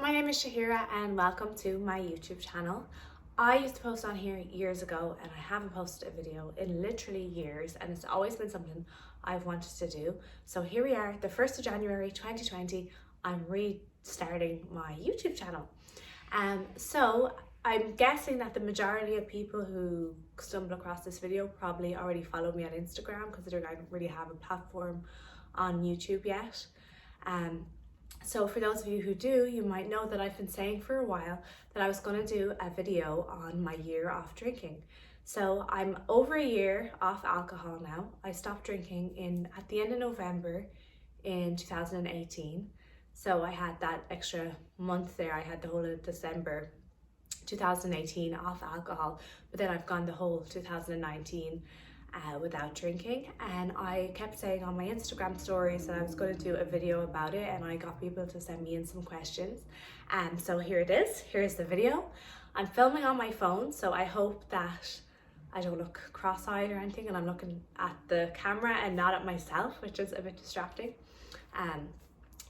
my name is Shahira and welcome to my YouTube channel. I used to post on here years ago and I haven't posted a video in literally years, and it's always been something I've wanted to do. So here we are, the 1st of January 2020, I'm restarting my YouTube channel. So I'm guessing that the majority of people who stumble across this video probably already follow me on Instagram, considering I don't really have a platform on YouTube yet. So for those of you who do, you might know that I've been saying for a while that I was going to do a video on my year off drinking. So I'm over a year off alcohol now. I stopped drinking at the end of November in 2018. So I had that extra month there. I had the whole of December 2018 off alcohol, but then I've gone the whole 2019 without drinking, and I kept saying on my Instagram stories that I was going to do a video about it, and I got people to send me in some questions, and so here it is. Here's the video. I'm filming on my phone, so I hope that I don't look cross-eyed or anything and I'm looking at the camera and not at myself, which is a bit distracting.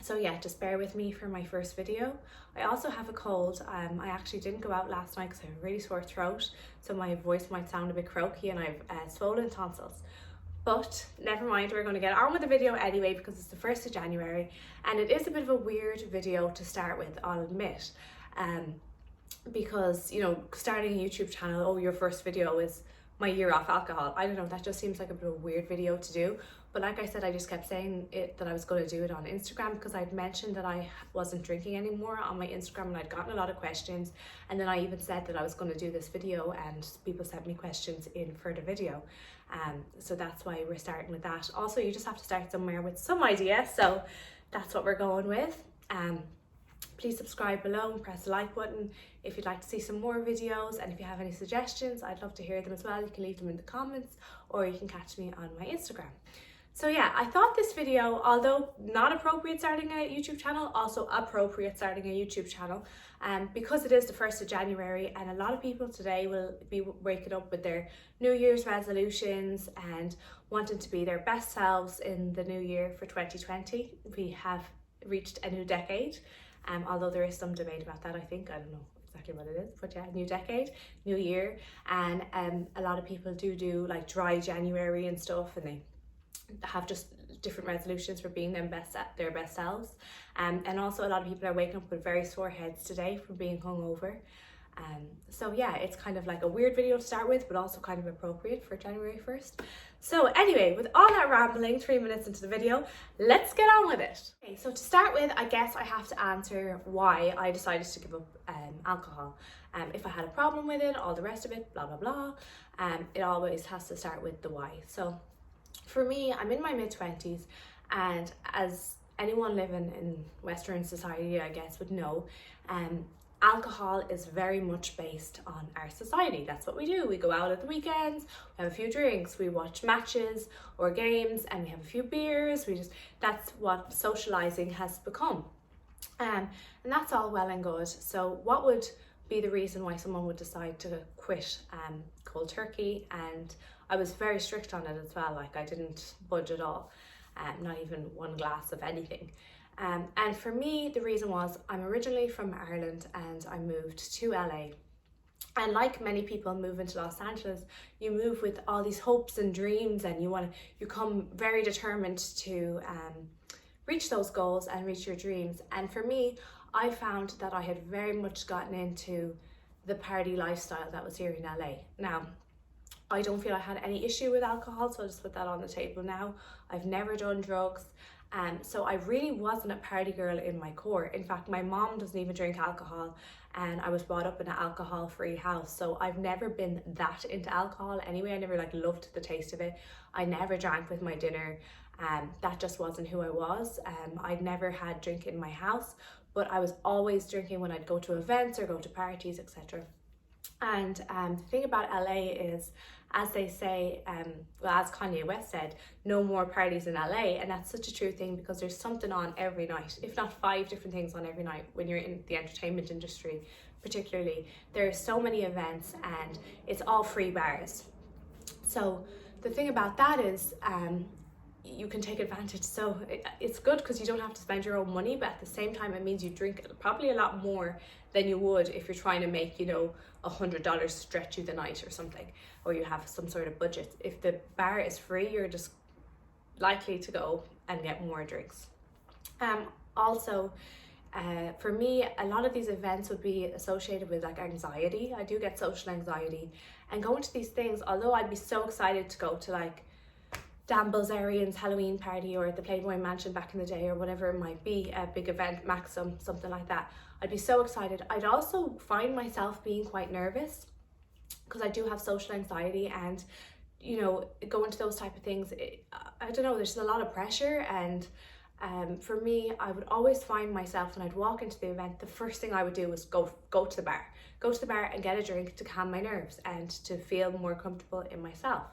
So yeah, just bear with me for my first video. I also have a cold. I actually didn't go out last night because I have a really sore throat, so my voice might sound a bit croaky, and I've swollen tonsils. But never mind, we're going to get on with the video anyway because it's the 1st of January, and it is a bit of a weird video to start with, I'll admit. Because, you know, starting a YouTube channel, oh, your first video is my year off alcohol. I don't know, that just seems like a bit of a weird video to do. But like I said, I just kept saying that I was going to do it on Instagram because I'd mentioned that I wasn't drinking anymore on my Instagram, and I'd gotten a lot of questions. And then I even said that I was going to do this video, and people sent me questions in for the video. So that's why we're starting with that. Also, you just have to start somewhere with some idea, so that's what we're going with. Please subscribe below and press the like button if you'd like to see some more videos, and if you have any suggestions, I'd love to hear them as well. You can leave them in the comments, or you can catch me on my Instagram. So yeah, I thought this video, although not appropriate starting a YouTube channel, also appropriate starting a YouTube channel, because it is the 1st of January, and a lot of people today will be waking up with their New Year's resolutions and wanting to be their best selves in the new year for 2020. We have reached a new decade. Although there is some debate about that, I think. I don't know exactly what it is, but yeah, new decade, new year. And a lot of people do like dry January and stuff, and they have just different resolutions for being their best selves. And also a lot of people are waking up with very sore heads today from being hungover. So yeah, it's kind of like a weird video to start with, but also kind of appropriate for January 1st. So anyway, with all that rambling, 3 minutes into the video, let's get on with it. Okay, so to start with, I guess I have to answer why I decided to give up alcohol. If I had a problem with it, all the rest of it, blah, blah, blah. It always has to start with the why. So for me, I'm in my mid-20s, and as anyone living in Western society, I guess, would know, alcohol is very much based on our society. That's what we do. We go out at the weekends, we have a few drinks, we watch matches or games, and we have a few beers. That's what socializing has become. And that's all well and good. So what would be the reason why someone would decide to quit cold turkey? And I was very strict on it as well. Like, I didn't budge at all, not even one glass of anything. And for me, the reason was I'm originally from Ireland and I moved to LA. And like many people moving to Los Angeles, you move with all these hopes and dreams, and you come very determined to reach those goals and reach your dreams. And for me, I found that I had very much gotten into the party lifestyle that was here in LA. Now, I don't feel I had any issue with alcohol, so I'll just put that on the table now. I've never done drugs. So I really wasn't a party girl in my core. In fact, my mom doesn't even drink alcohol, and I was brought up in an alcohol-free house. So I've never been that into alcohol anyway. I never loved the taste of it. I never drank with my dinner. That just wasn't who I was. I'd never had drink in my house, but I was always drinking when I'd go to events or go to parties, etc. And the thing about LA is, as they say, well, as Kanye West said, no more parties in LA. And that's such a true thing, because there's something on every night, if not 5 different things on every night when you're in the entertainment industry. Particularly, there are so many events, and it's all free bars. So the thing about that is, you can take advantage. So it's good because you don't have to spend your own money, but at the same time it means you drink probably a lot more than you would if you're trying to make, you know, $100 stretch you the night or something, or you have some sort of budget. If the bar is free, you're just likely to go and get more drinks. Also, for me, a lot of these events would be associated with like anxiety. I do get social anxiety, and going to these things, although I'd be so excited to go to like Dan Bilzerian's Halloween party or at the Playboy Mansion back in the day, or whatever it might be, a big event, Maxim, something like that, I'd be so excited. I'd also find myself being quite nervous because I do have social anxiety, and you know, going to those type of things, I don't know, there's a lot of pressure. And for me, I would always find myself when I'd walk into the event, the first thing I would do was go to the bar and get a drink to calm my nerves and to feel more comfortable in myself.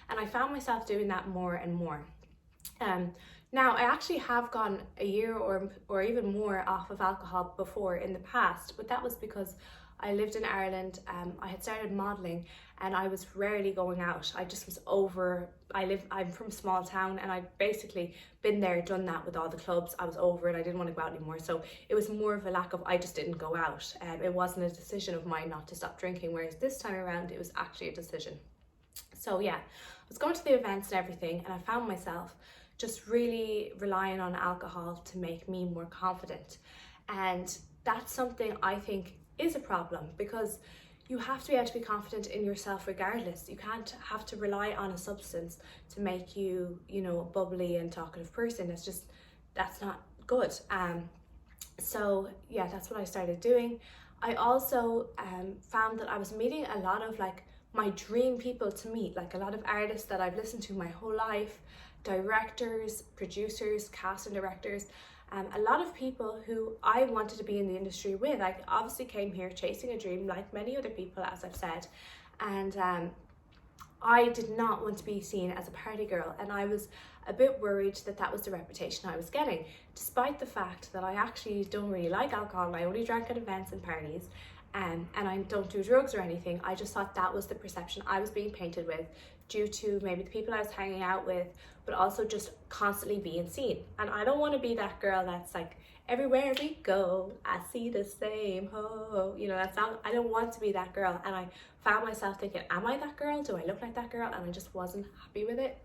And I found myself doing that more and more. Now, I actually have gone a year or even more off of alcohol before in the past, but that was because I lived in Ireland. I had started modelling and I was rarely going out. I just was over, I'm from a small town, and I'd basically been there, done that with all the clubs. I was over it, I didn't want to go out anymore. So it was more of a lack of, I just didn't go out. It wasn't a decision of mine not to stop drinking, whereas this time around it was actually a decision. So yeah, I was going to the events and everything, and I found myself just really relying on alcohol to make me more confident. And that's something I think is a problem, because you have to be able to be confident in yourself regardless. You can't have to rely on a substance to make you, you know, a bubbly and talkative person. That's not good. So yeah, that's what I started doing. I also found that I was meeting a lot of like my dream people to meet, like a lot of artists that I've listened to my whole life, directors, producers, cast and directors, a lot of people who I wanted to be in the industry with. I obviously came here chasing a dream like many other people, as I've said, and I did not want to be seen as a party girl, and I was a bit worried that that was the reputation I was getting, despite the fact that I actually don't really like alcohol. I only drank at events and parties, and I don't do drugs or anything. I just thought that was the perception I was being painted with, due to maybe the people I was hanging out with, but also just constantly being seen. And I don't want to be that girl that's like, everywhere we go, I see the same ho. You know, that's not, I don't want to be that girl. And I found myself thinking, am I that girl? Do I look like that girl? And I just wasn't happy with it,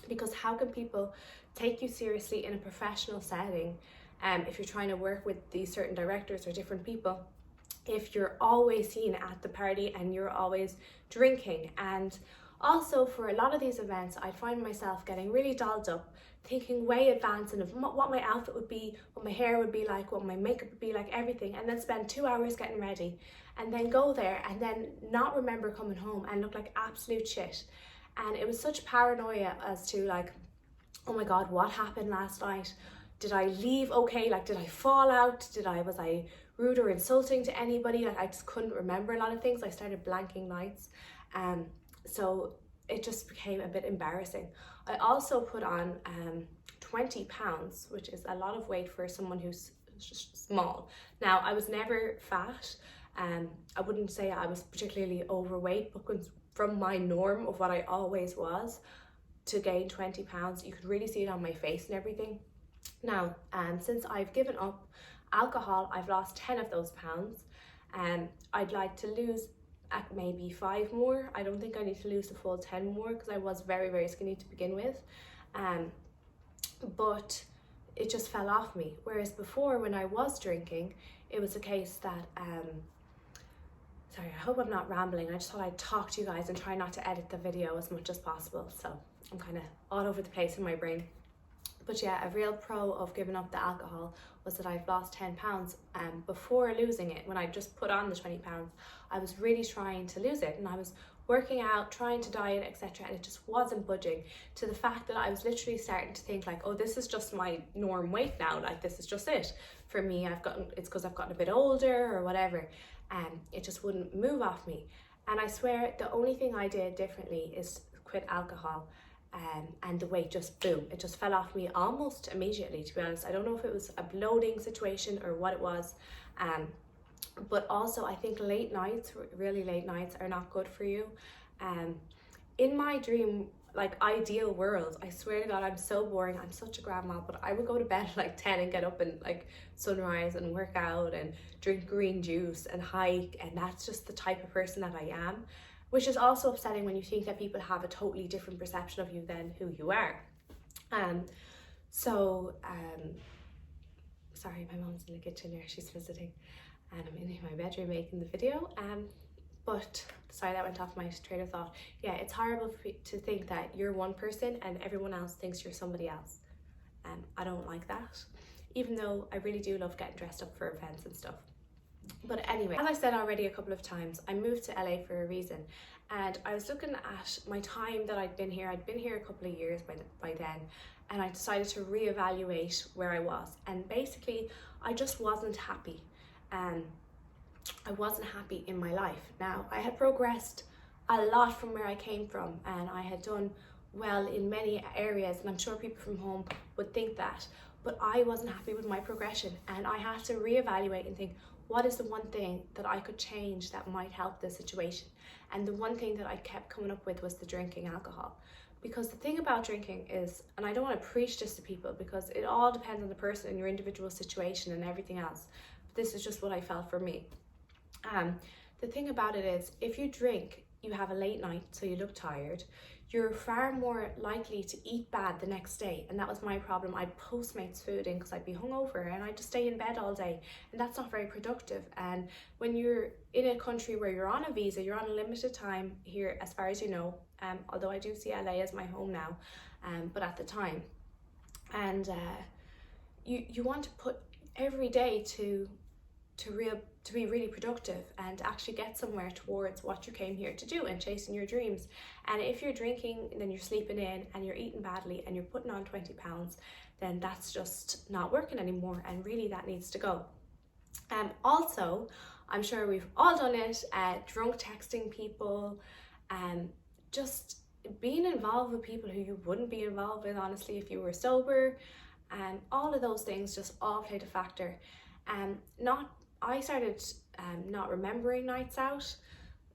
because how can people take you seriously in a professional setting if you're trying to work with these certain directors or different people, if you're always seen at the party and you're always drinking? And also, for a lot of these events, I find myself getting really dolled up, thinking way advancing of what my outfit would be, what my hair would be like, what my makeup would be like, everything, and then spend 2 hours getting ready, and then go there and then not remember coming home and look like absolute shit. And it was such paranoia as to like, oh my God, what happened last night? Did I leave okay? Like, did I fall out? Was I rude or insulting to anybody? Like, I just couldn't remember a lot of things. I started blanking nights. So it just became a bit embarrassing. I also put on 20 pounds, which is a lot of weight for someone who's just small. Now, I was never fat. I wouldn't say I was particularly overweight, but from my norm of what I always was, to gain 20 pounds, you could really see it on my face and everything. Now, since I've given up alcohol, I've lost 10 of those pounds. I'd like to lose maybe 5 more. I don't think I need to lose the full 10 more, because I was very, very skinny to begin with. But it just fell off me. Whereas before, when I was drinking, it was a case that, sorry, I hope I'm not rambling. I just thought I'd talk to you guys and try not to edit the video as much as possible. So I'm kind of all over the place in my brain. But yeah, a real pro of giving up the alcohol was that I've lost 10 pounds. Before losing it, when I just put on the 20 pounds, I was really trying to lose it, and I was working out, trying to diet, etc., and it just wasn't budging, to the fact that I was literally starting to think like, oh, this is just my norm weight now, like this is just it for me. It's because I've gotten a bit older or whatever, and it just wouldn't move off me. And I swear the only thing I did differently is quit alcohol. And the weight just, boom, it just fell off me almost immediately, to be honest. I don't know if it was a bloating situation or what it was, but also I think late nights, really late nights, are not good for you. In my dream like ideal world, I swear to God, I'm so boring. I'm such a grandma, but I would go to bed at like 10 and get up and like sunrise and work out and drink green juice and hike, and that's just the type of person that I am, which is also upsetting when you think that people have a totally different perception of you than who you are. Sorry, my mom's in the kitchen there, she's visiting, and I'm in my bedroom making the video. But sorry, that went off my train of thought. Yeah, it's horrible to think that you're one person and everyone else thinks you're somebody else. I don't like that, even though I really do love getting dressed up for events and stuff. But anyway, as I said already a couple of times, I moved to LA for a reason, and I was looking at my time that I'd been here. I'd been here a couple of years by then, and I decided to reevaluate where I was, and basically I just wasn't happy. I wasn't happy in my life. Now, I had progressed a lot from where I came from, and I had done well in many areas, and I'm sure people from home would think that, but I wasn't happy with my progression, and I had to reevaluate and think, what is the one thing that I could change that might help the situation? And the one thing that I kept coming up with was the drinking alcohol. Because the thing about drinking is, and I don't want to preach this to people because it all depends on the person and your individual situation and everything else, but this is just what I felt for me. The thing about it is, if you drink, you have a late night, so you look tired, you're far more likely to eat bad the next day. And that was my problem. I'd Postmates food in because I'd be hungover, and I'd just stay in bed all day, and that's not very productive. And when you're in a country where you're on a visa, you're on a limited time here, as far as you know, although I do see LA as my home now, but at the time, and you want to put every day to be really productive and actually get somewhere towards what you came here to do and chasing your dreams. And if you're drinking and then you're sleeping in and you're eating badly and you're putting on 20 pounds, then that's just not working anymore, and really that needs to go. Also, I'm sure we've all done it, drunk texting people, just being involved with people who you wouldn't be involved with honestly if you were sober, and all of those things just all played a factor. I started not remembering nights out,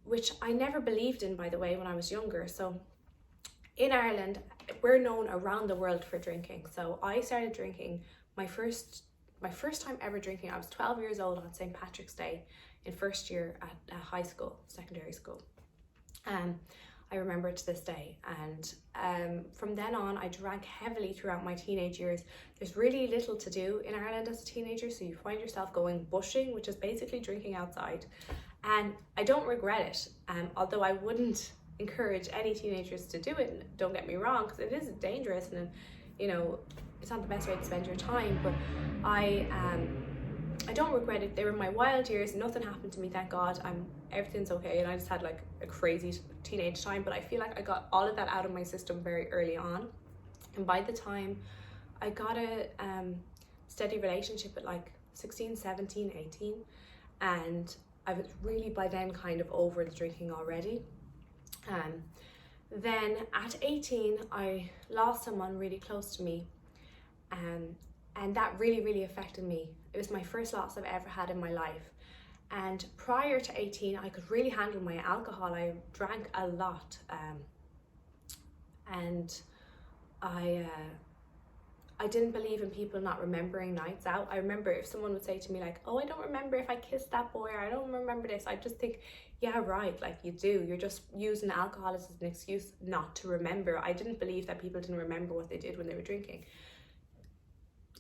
which I never believed in, by the way, when I was younger. So in Ireland, we're known around the world for drinking. So I started drinking my first time ever drinking. I was 12 years old on St. Patrick's Day in first year at secondary school. I remember it to this day, and from then on I drank heavily throughout my teenage years. There's really little to do in Ireland as a teenager, so you find yourself going bushing, which is basically drinking outside, and I don't regret it, although I wouldn't encourage any teenagers to do it, don't get me wrong, because it is dangerous and you know it's not the best way to spend your time, but I don't regret it. They were my wild years. Nothing happened to me, thank God. Everything's okay, and I just had like a crazy teenage time, but I feel like I got all of that out of my system very early on. And by the time I got a steady relationship at like 16, 17, 18, and I was really by then kind of over the drinking already. Then at 18, I lost someone really close to me, and that really affected me. It was my first loss I've ever had in my life. And prior to 18, I could really handle my alcohol. I drank a lot, and I didn't believe in people not remembering nights out. I remember if someone would say to me like, oh, I don't remember if I kissed that boy, or I don't remember this, I'd just think, yeah, right, like you do. You're just using alcohol as an excuse not to remember. I didn't believe that people didn't remember what they did when they were drinking.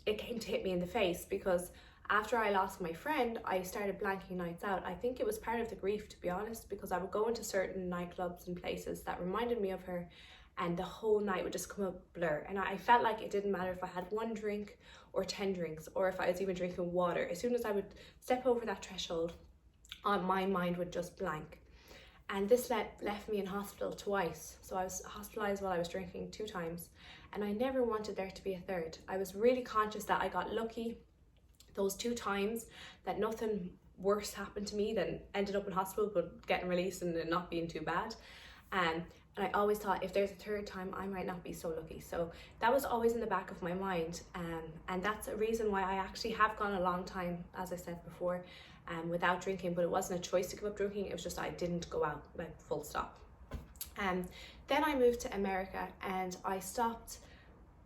It came to hit me in the face, because after I lost my friend, I started blanking nights out. I think it was part of the grief, to be honest, because I would go into certain nightclubs and places that reminded me of her, and the whole night would just come a blur. And I felt like it didn't matter if I had one drink or 10 drinks, or if I was even drinking water. As soon as I would step over that threshold, my mind would just blank. And this left me in hospital twice. So I was hospitalized while I was drinking 2 times, and I never wanted there to be a third. I was really conscious that I got lucky those 2 times, that nothing worse happened to me than ended up in hospital but getting released and it not being too bad. And I always thought, if there's a third time, I might not be so lucky. So that was always in the back of my mind, and that's a reason why I actually have gone a long time, as I said before, without drinking. But it wasn't a choice to give up drinking, it was just I didn't go out, like full stop. Then I moved to America and I stopped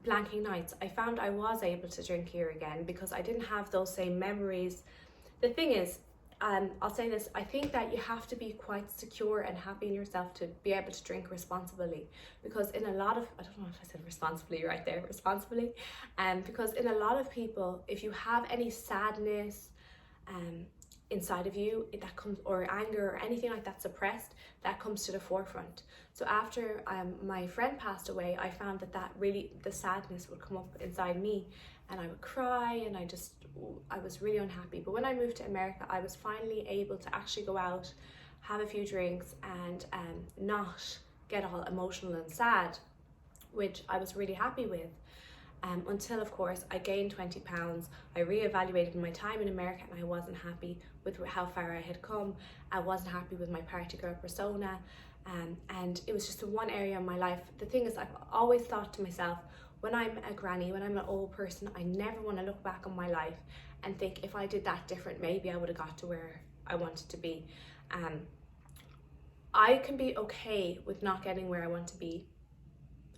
blanking nights. I found I was able to drink here again because I didn't have those same memories. The thing is, I'll say this, I think that you have to be quite secure and happy in yourself to be able to drink responsibly, because in a lot of, I don't know if I said responsibly right there, responsibly, because in a lot of people, if you have any sadness inside of you that comes, or anger or anything like that suppressed, that comes to the forefront. So after my friend passed away, I found that really, the sadness would come up inside me and I would cry and I was really unhappy. But when I moved to America, I was finally able to actually go out, have a few drinks and not get all emotional and sad, which I was really happy with. Until of course I gained 20 pounds, I reevaluated my time in America and I wasn't happy with how far I had come. I wasn't happy with my party girl persona, and it was just the one area in my life. The thing is, I've always thought to myself, when I'm a granny, when I'm an old person, I never want to look back on my life and think if I did that different, maybe I would have got to where I wanted to be. I can be okay with not getting where I want to be.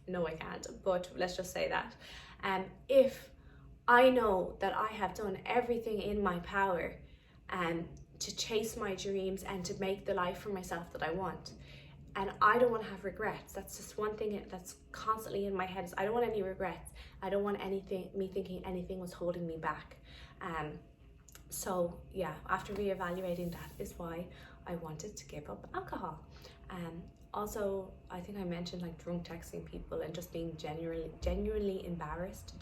No, I can't, but let's just say that. If I know that I have done everything in my power to chase my dreams and to make the life for myself that I want, and I don't want to have regrets. That's just one thing that's constantly in my head, is I don't want any regrets. I don't want me thinking anything was holding me back. So yeah, after reevaluating, that is why I wanted to give up alcohol. Also, I think I mentioned like drunk texting people and just being genuinely and generally embarrassed,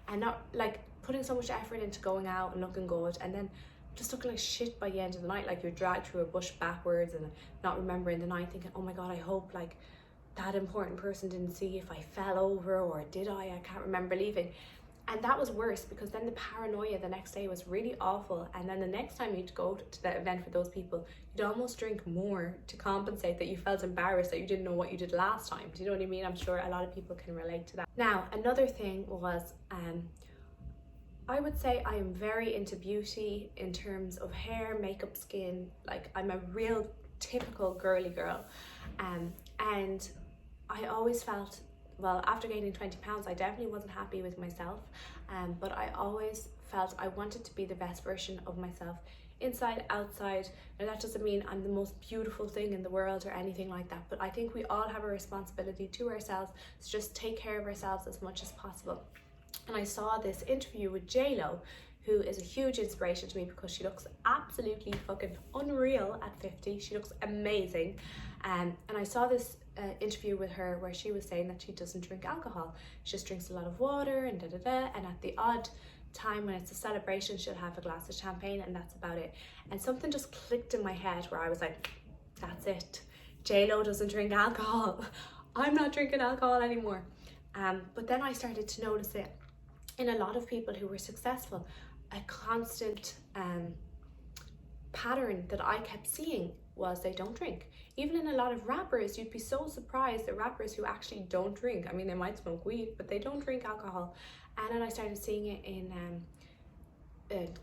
and not like putting so much effort into going out and looking good and then just looking like shit by the end of the night, like you're dragged through a bush backwards and not remembering the night, thinking, oh my god, I hope like that important person didn't see if I fell over, or did I can't remember leaving. And that was worse, because then the paranoia the next day was really awful. And then the next time you'd go to that event for those people, you'd almost drink more to compensate that you felt embarrassed that you didn't know what you did last time. Do you know what I mean? I'm sure a lot of people can relate to that. Now, another thing was, I would say I am very into beauty in terms of hair, makeup, skin. Like, I'm a real typical girly girl. And I always felt, well, after gaining 20 pounds, I definitely wasn't happy with myself, but I always felt I wanted to be the best version of myself, inside, outside. Now, that doesn't mean I'm the most beautiful thing in the world or anything like that, but I think we all have a responsibility to ourselves to just take care of ourselves as much as possible. And I saw this interview with J-Lo, who is a huge inspiration to me because she looks absolutely fucking unreal at 50. She looks amazing. And I saw this interview with her where she was saying that she doesn't drink alcohol. She just drinks a lot of water and and at the odd time when it's a celebration, she'll have a glass of champagne, and that's about it. And something just clicked in my head where I was like, that's it. J-Lo doesn't drink alcohol. I'm not drinking alcohol anymore. But then I started to notice it in a lot of people who were successful. A constant pattern that I kept seeing was they don't drink. Even in a lot of rappers, you'd be so surprised at rappers who actually don't drink. I mean, they might smoke weed, but they don't drink alcohol. And then I started seeing it in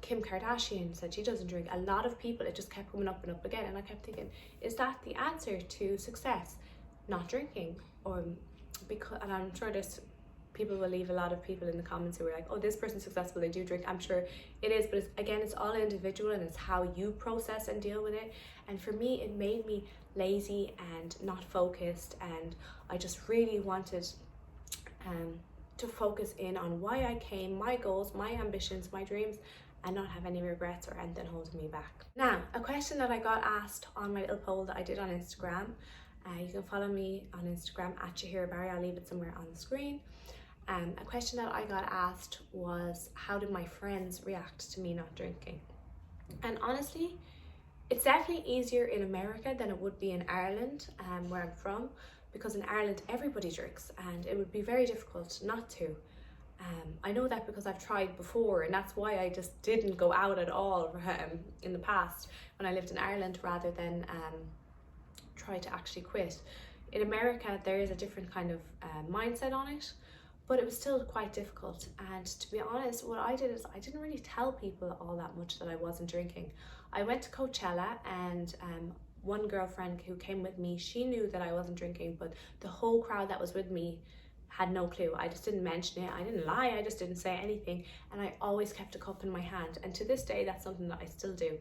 Kim Kardashian said she doesn't drink. A lot of people, it just kept coming up and up again. And I kept thinking, is that the answer to success? Not drinking? Or because, and I'm sure there's people will leave a lot of people in the comments who are like, oh, this person's successful, they do drink. I'm sure it is, but it's all individual, and it's how you process and deal with it. And for me, it made me lazy and not focused, and I just really wanted to focus in on why I came, my goals, my ambitions, my dreams, and not have any regrets or anything holding me back. Now, a question that I got asked on my little poll that I did on Instagram, you can follow me on Instagram at Shahira Barry, I'll leave it somewhere on the screen. A question that I got asked was, how did my friends react to me not drinking? And honestly, it's definitely easier in America than it would be in Ireland, where I'm from, because in Ireland everybody drinks and it would be very difficult not to. I know that because I've tried before, and that's why I just didn't go out at all in the past when I lived in Ireland, rather than try to actually quit. In America, there is a different kind of mindset on it. but it was still quite difficult. And to be honest, what I did is I didn't really tell people all that much that I wasn't drinking. I went to Coachella, and one girlfriend who came with me, she knew that I wasn't drinking, but the whole crowd that was with me had no clue. I just didn't mention it. I didn't lie. I just didn't say anything. And I always kept a cup in my hand. And to this day, that's something that I still do.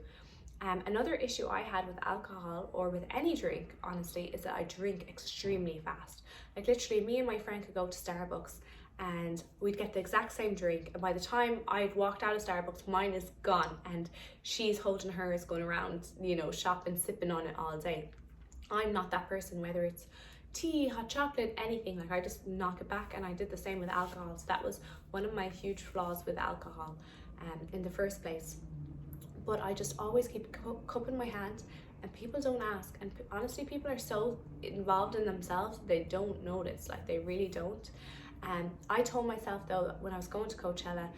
Another issue I had with alcohol, or with any drink, honestly, is that I drink extremely fast. Like literally, me and my friend could go to Starbucks and we'd get the exact same drink, and by the time I'd walked out of Starbucks, mine is gone and she's holding hers, going around, you know, shopping, sipping on it all day. I'm not that person, whether it's tea, hot chocolate, anything. Like I just knock it back, and I did the same with alcohol. So that was one of my huge flaws with alcohol in the first place. But I just always keep a cup in my hand, and people don't ask. And honestly, people are so involved in themselves, they don't notice, like they really don't. I told myself though, when I was going to Coachella,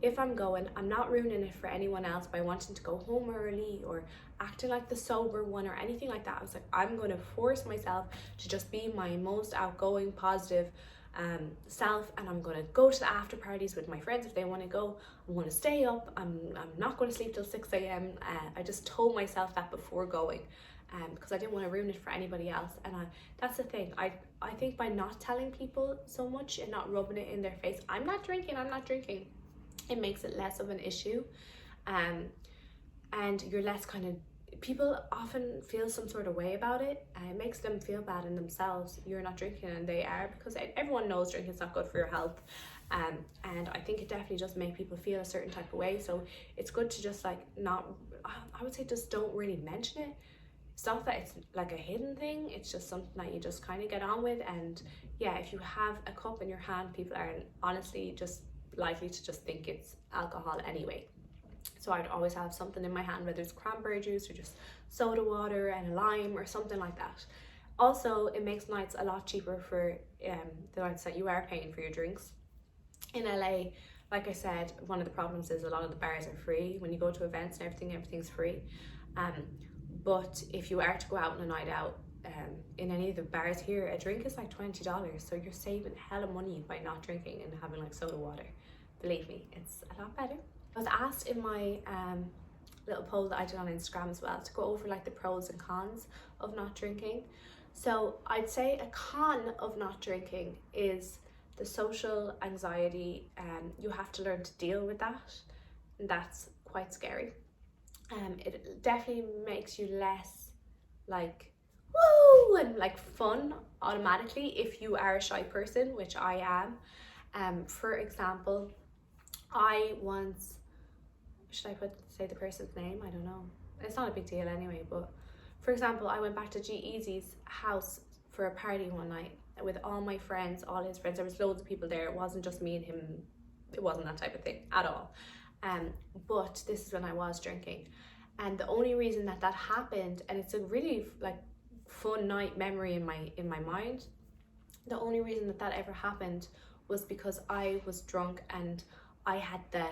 if I'm going, I'm not ruining it for anyone else by wanting to go home early or acting like the sober one or anything like that. I was like, I'm going to force myself to just be my most outgoing, positive self, and I'm going to go to the after parties with my friends if they want to go. I'm going to stay up. I'm not going to sleep till 6 a.m. I just told myself that before going, because I didn't want to ruin it for anybody else. And that's the thing. I think by not telling people so much and not rubbing it in their face, I'm not drinking, it makes it less of an issue. And you're less kind of, people often feel some sort of way about it, and it makes them feel bad in themselves. You're not drinking and they are, because everyone knows drinking is not good for your health. And I think it definitely does make people feel a certain type of way. So it's good to just like not, I would say just don't really mention it. It's not that it's like a hidden thing, it's just something that you just kind of get on with. And yeah, if you have a cup in your hand, people are honestly just likely to just think it's alcohol anyway. So I'd always have something in my hand, whether it's cranberry juice or just soda water and a lime or something like that. Also, it makes nights a lot cheaper for the nights that you are paying for your drinks. In LA, like I said, one of the problems is a lot of the bars are free. When you go to events and everything's free. But if you are to go out on a night out, in any of the bars here, a drink is like $20. So you're saving hella money by not drinking and having like soda water. Believe me, it's a lot better. I was asked in my little poll that I did on Instagram as well to go over like the pros and cons of not drinking. So I'd say a con of not drinking is the social anxiety. You have to learn to deal with that, and that's quite scary. It definitely makes you less like woo and like fun automatically if you are a shy person, which I am. For example, I once, should I say the person's name? I don't know. It's not a big deal anyway, but for example, I went back to G-Eazy's house for a party one night with all my friends, all his friends. There was loads of people there. It wasn't just me and him. It wasn't that type of thing at all. But this is when I was drinking. And the only reason that happened, and it's a really like fun night memory in my mind, the only reason that ever happened was because I was drunk and I had the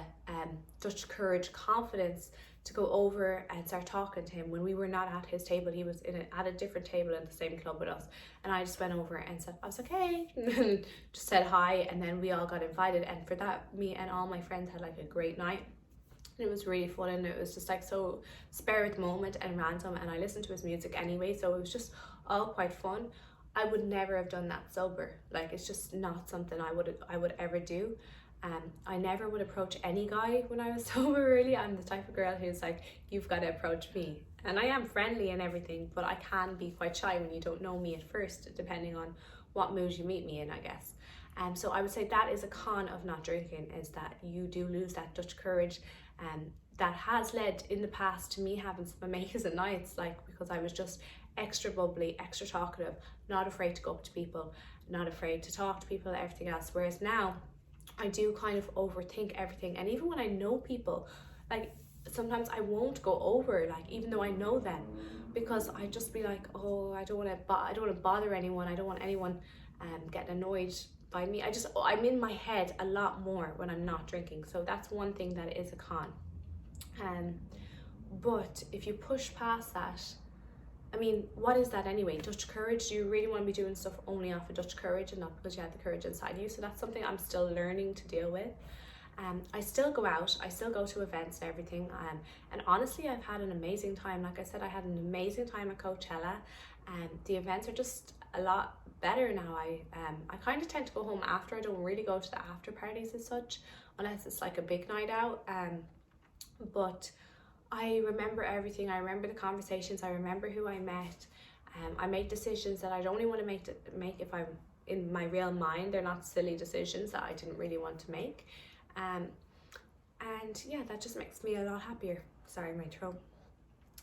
Dutch courage, confidence to go over and start talking to him when we were not at his table. He was at a different table in the same club with us, and I just went over and said, I was like, hey, just said hi, and then we all got invited. And for that, me and all my friends had like a great night. It was really fun, and it was just like so spare at the moment and random, and I listened to his music anyway, so it was just all quite fun. I would never have done that sober. Like, it's just not something I would ever do. I never would approach any guy when I was sober, really. I'm the type of girl who's like, you've got to approach me. And I am friendly and everything, but I can be quite shy when you don't know me at first, depending on what mood you meet me in, I guess. So I would say that is a con of not drinking, is that you do lose that Dutch courage. That has led in the past to me having some amazing nights, like because I was just extra bubbly, extra talkative, not afraid to go up to people, not afraid to talk to people, everything else. Whereas now, I do kind of overthink everything. And even when I know people, like sometimes I won't go over, like even though I know them, because I just be like, oh, I don't want to bother anyone. I don't want anyone getting annoyed by me. I'm in my head a lot more when I'm not drinking. So that's one thing that is a con. But if you push past that, I mean, what is that anyway? Dutch courage? Do you really want to be doing stuff only off of Dutch courage and not because you had the courage inside you? So that's something I'm still learning to deal with. I still go out, I still go to events and everything, and honestly I've had an amazing time. Like I said, I had an amazing time at Coachella, and the events are just a lot better now. I kind of tend to go home after. I don't really go to the after parties as such, unless it's like a big night out, but I remember everything. I remember the conversations, I remember who I met. I make decisions that I'd only want to make if I'm in my real mind. They're not silly decisions that I didn't really want to make. And yeah, that just makes me a lot happier. Sorry, my throat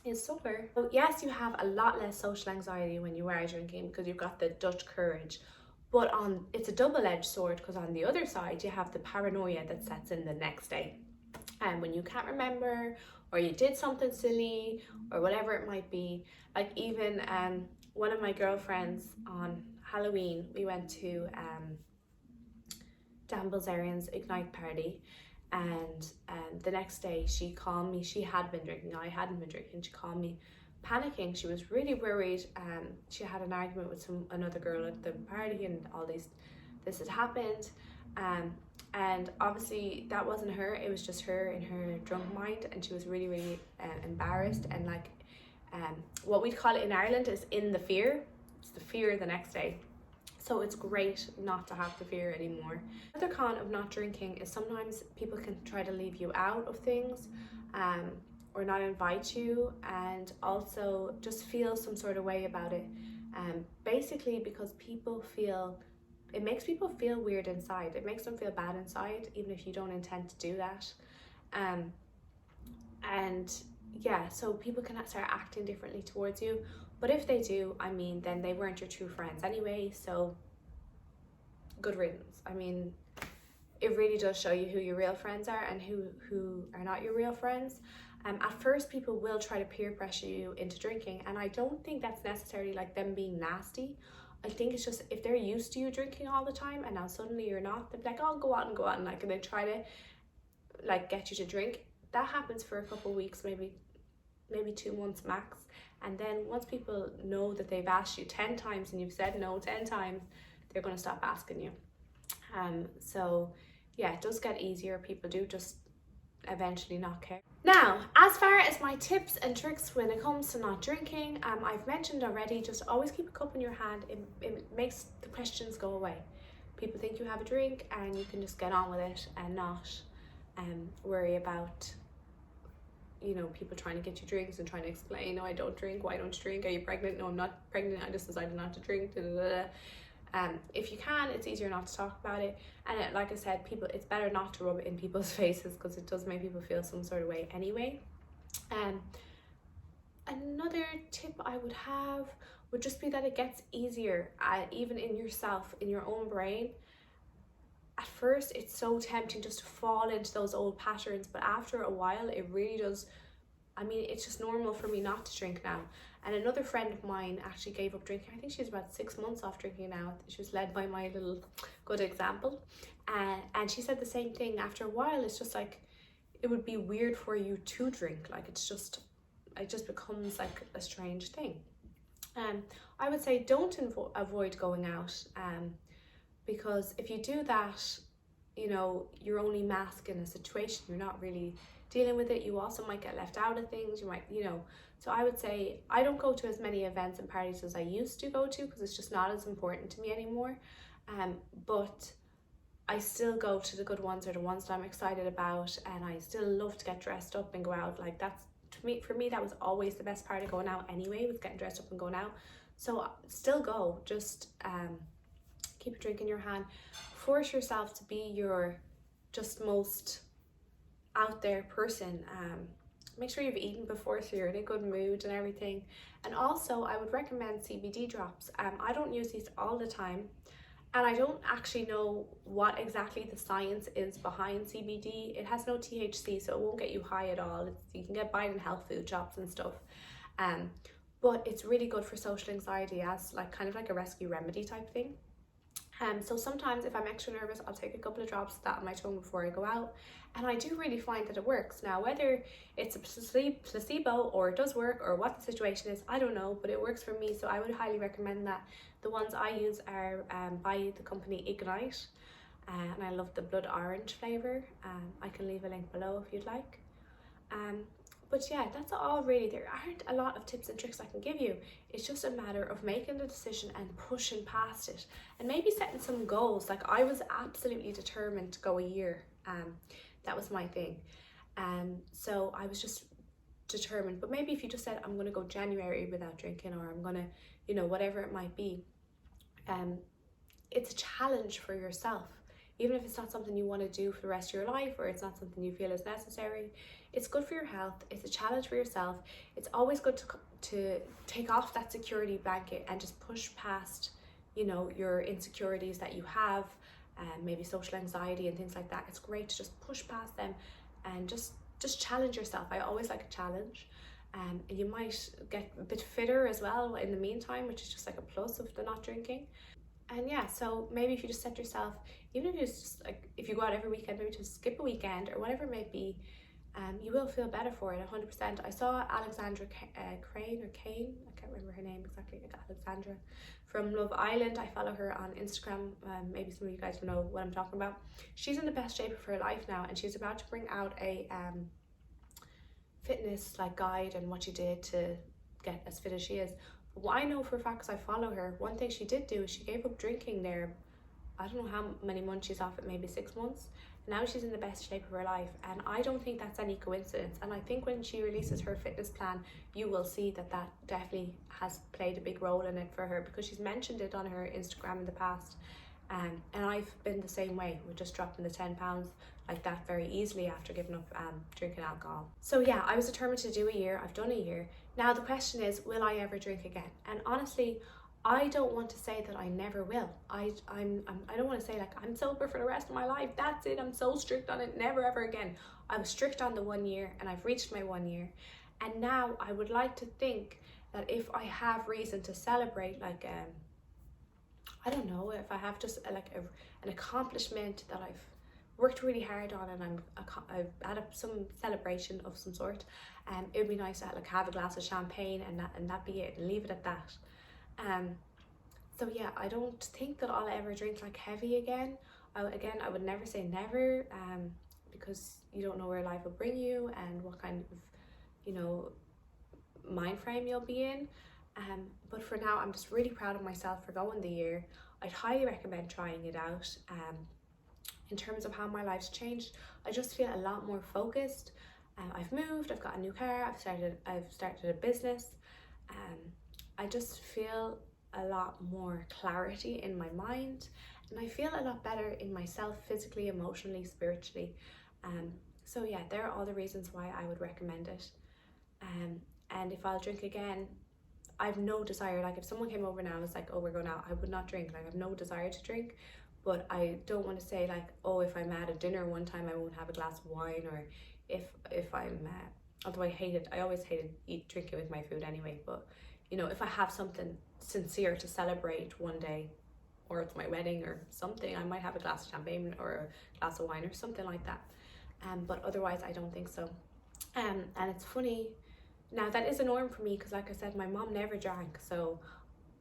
is sore. So yes, you have a lot less social anxiety when you are drinking because you've got the Dutch courage, but it's a double-edged sword, because on the other side you have the paranoia that sets in the next day, and when you can't remember, or you did something silly, or whatever it might be. Like even one of my girlfriends on Halloween, we went to Dan Bilzerian's Ignite party, and the next day she called me. She had been drinking, I hadn't been drinking. She called me panicking. She was really worried. She had an argument with another girl at the party, and this had happened, and obviously that wasn't her. It was just her in her drunk mind, and she was really embarrassed, and like what we'd call it in Ireland is in the fear. It's the fear the next day. So it's great not to have the fear anymore. Another con of not drinking is sometimes people can try to leave you out of things, or not invite you, and also just feel some sort of way about it. Basically because it makes people feel weird inside. It makes them feel bad inside, even if you don't intend to do that. And yeah, so people can start acting differently towards you. But if they do, I mean, then they weren't your true friends anyway, so good riddance. I mean, it really does show you who your real friends are and who are not your real friends. At first, people will try to peer pressure you into drinking, and I don't think that's necessarily like them being nasty. I think it's just if they're used to you drinking all the time and now suddenly you're not, they're like, oh, go on, like, and they try to like get you to drink. That happens for a couple of weeks, maybe 2 months max. And then once people know that they've asked you 10 times and you've said no 10 times, they're going to stop asking you. So yeah, it does get easier. People do just eventually not care. Now, as far as my tips and tricks when it comes to not drinking, I've mentioned already, just always keep a cup in your hand. It makes the questions go away. People think you have a drink and you can just get on with it and not worry about, you know, people trying to get you drinks and trying to explain, no, I don't drink, why don't you drink, are you pregnant? No, I'm not pregnant, I just decided not to drink, da, da, da, da. If you can, it's easier not to talk about it. And like I said, it's better not to rub it in people's faces, because it does make people feel some sort of way anyway. Another tip I would have would just be that it gets easier, even in yourself, in your own brain. At first, it's so tempting just to fall into those old patterns, but after a while, it really does. I mean, it's just normal for me not to drink now. And another friend of mine actually gave up drinking. I think she's about 6 months off drinking now. She was led by my little good example. And she said the same thing. After a while, it's just like, it would be weird for you to drink. Like, it just becomes like a strange thing. I would say don't avoid going out. Because if you do that, you know, you're only masking a situation. You're not really dealing with it. You also might get left out of things. You might, you know. So I would say I don't go to as many events and parties as I used to go to, because it's just not as important to me anymore. But I still go to the good ones, or the ones that I'm excited about, and I still love to get dressed up and go out. Like, that's, for me, that was always the best part of going out anyway, was getting dressed up and going out. So still go, just keep a drink in your hand. Force yourself to be your just most out there person. Make sure you've eaten before, so you're in a good mood and everything. And also, I would recommend Cbd Drops. I don't use these all the time, and I don't actually know what exactly the science is behind CBD. It has no THC, so it won't get you high at all. You can buy it in health food shops and stuff. But it's really good for social anxiety, as like kind of like a rescue remedy type thing. So sometimes if I'm extra nervous, I'll take a couple of drops of that on my tongue before I go out, and I do really find that it works. Now, whether it's a placebo or it does work or what the situation is, I don't know, but it works for me, so I would highly recommend that. The ones I use are by the company Ignite, and I love the blood orange flavour. I can leave a link below if you'd like. But yeah, that's all really. There aren't a lot of tips and tricks I can give you. It's just a matter of making the decision and pushing past it, and maybe setting some goals. Like, I was absolutely determined to go a year. That was my thing. So I was just determined. But maybe if you just said, I'm going to go January without drinking, or I'm going to, you know, whatever it might be, it's a challenge for yourself. Even if it's not something you want to do for the rest of your life, or it's not something you feel is necessary, it's good for your health. It's a challenge for yourself. It's always good to take off that security blanket and just push past, you know, your insecurities that you have, maybe social anxiety and things like that. It's great to just push past them and just challenge yourself. I always like a challenge. And you might get a bit fitter as well in the meantime, which is just like a plus of the not drinking. And yeah, so maybe if you just set yourself, even if it's just like, if you go out every weekend, maybe just skip a weekend or whatever it may be, you will feel better for it 100%. I saw Alexandra Crane or Kane, I can't remember her name exactly, like Alexandra from Love Island. I follow her on Instagram. Maybe some of you guys will know what I'm talking about. She's in the best shape of her life now, and she's about to bring out a fitness like guide and what she did to get as fit as she is. What I know for a fact, because I follow her, one thing she did do is she gave up drinking there. I don't know how many months she's off it, maybe 6 months. Now she's in the best shape of her life, and I don't think that's any coincidence. And I think when she releases her fitness plan, you will see that that definitely has played a big role in it for her, because she's mentioned it on her Instagram in the past. And I've been the same way with just dropping the 10 pounds like that very easily after giving up drinking alcohol. So yeah, I was determined to do a year. I've done a year. Now the question is, will I ever drink again? And honestly, I don't want to say that I never will. I don't want to say like I'm sober for the rest of my life. That's it. I'm so strict on it. Never ever again. I was strict on the 1 year, and I've reached my 1 year. And now I would like to think that if I have reason to celebrate, like I don't know, if I have just like an accomplishment that I've worked really hard on, and I've had some celebration of some sort, it would be nice to like have a glass of champagne and that be it, and leave it at that. So yeah, I don't think that I'll ever drink like heavy again. I would never say never, because you don't know where life will bring you and what kind of, you know, mind frame you'll be in. But for now, I'm just really proud of myself for going the year. I'd highly recommend trying it out. In terms of how my life's changed, I just feel a lot more focused. I've moved, I've got a new car, I've started a business. I just feel a lot more clarity in my mind, and I feel a lot better in myself, physically, emotionally, spiritually. So yeah, there are all the reasons why I would recommend it. And if I'll drink again, I've no desire. Like, if someone came over now and was like, oh, we're going out, I would not drink. Like, I have no desire to drink. But I don't want to say like, oh, if I'm at a dinner one time, I won't have a glass of wine, or if I'm although I always hated drinking with my food anyway, but you know, if I have something sincere to celebrate one day, or it's my wedding or something, I might have a glass of champagne or a glass of wine or something like that. But otherwise I don't think so. And it's funny, now that is a norm for me, because like I said, my mom never drank. So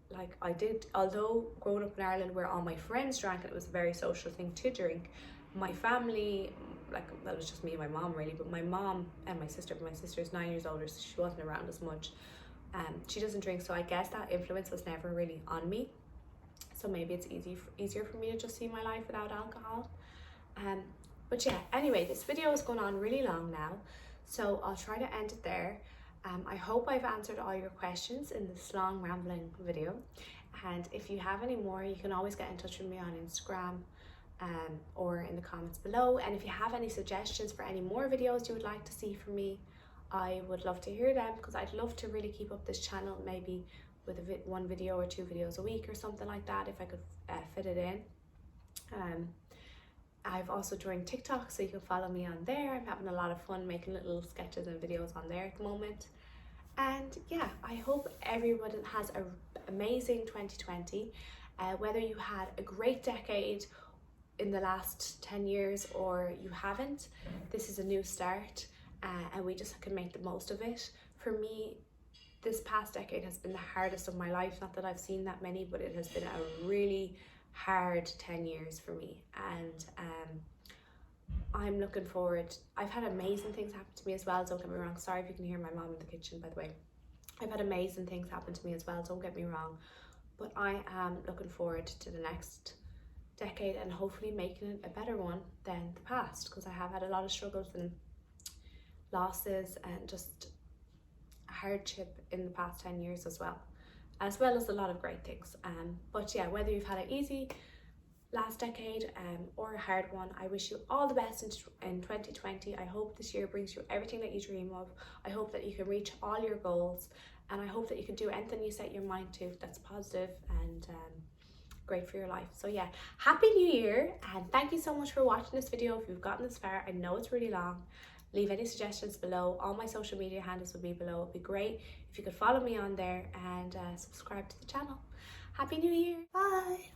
like, I did, although growing up in Ireland where all my friends drank and it was a very social thing to drink, my family, like, that was just me and my mom really, but my mom and my sister is 9 years older, so she wasn't around as much. She doesn't drink, so I guess that influence was never really on me. So maybe it's easier for me to just see my life without alcohol. But yeah, anyway, this video is going on really long now, so I'll try to end it there. I hope I've answered all your questions in this long rambling video, and if you have any more, you can always get in touch with me on Instagram or in the comments below. And if you have any suggestions for any more videos you would like to see from me, I would love to hear them, because I'd love to really keep up this channel, maybe with one video or 2 videos a week or something like that, if I could fit it in. I've also joined TikTok, so you can follow me on there. I'm having a lot of fun making little sketches and videos on there at the moment. And yeah, I hope everyone has an amazing 2020, Whether you had a great decade in the last 10 years or you haven't, this is a new start, and we just can make the most of it. For me, this past decade has been the hardest of my life. Not that I've seen that many, but it has been a really hard 10 years for me, and I'm looking forward. I've had amazing things happen to me as well, don't get me wrong. Sorry if you can hear my mom in the kitchen, by the way. I've had amazing things happen to me as well, don't get me wrong, but I am looking forward to the next decade and hopefully making it a better one than the past, because I have had a lot of struggles and losses and just hardship in the past 10 years as well as a lot of great things. But yeah, whether you've had an easy last decade or a hard one, I wish you all the best in 2020. I hope this year brings you everything that you dream of. I hope that you can reach all your goals, and I hope that you can do anything you set your mind to that's positive and great for your life. So yeah, happy new year, and thank you so much for watching this video. If you've gotten this far, I know it's really long. Leave any suggestions below. All my social media handles will be below. It'd be great if you could follow me on there and subscribe to the channel. Happy new year. Bye.